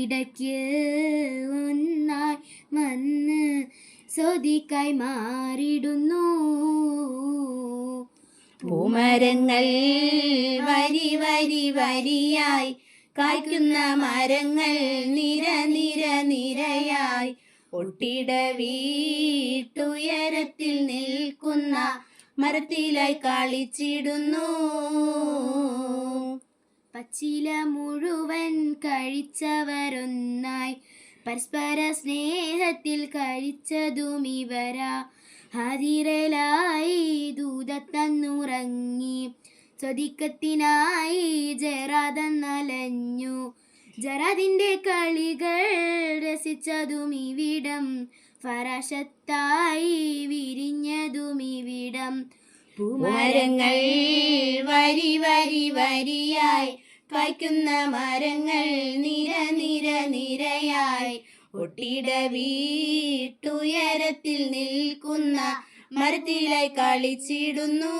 ഇടയ്ക്ക് ഒന്നായി വന്ന് സ്വതിക്കായി മാറിടുന്നു. പൂമരങ്ങൾ വരി വരി വരിയായി കായ്ക്കുന്ന മരങ്ങൾ നിര നിര നിരയായി ഒട്ടിട വീട്ടുയരത്തിൽ നിൽക്കുന്ന മരത്തിലായി കളിച്ചിടുന്നു. പച്ചില മുഴുവൻ കഴിച്ചവരൊന്നായി പരസ്പര സ്നേഹത്തിൽ കഴിച്ചതും ഇവരാ. ഹതിരലായി ദൂതത്തന്നുറങ്ങി സ്വദിക്കത്തിനായി ജറാദന്നലഞ്ഞു. ജറാദിന്റെ കളികൾ രസിച്ചതും ഇവിടം, ഫറാശത്തായി വിരിഞ്ഞതും ഇവിടം. പൂമരങ്ങൾ വരി വരി വരിയായി കായ്ക്കുന്ന മരങ്ങൾ നിര നിര നിരയായി ഒട്ടിട വീട്ടുയരത്തിൽ നിൽക്കുന്ന മരത്തിലായി കളിച്ചിടുന്നു.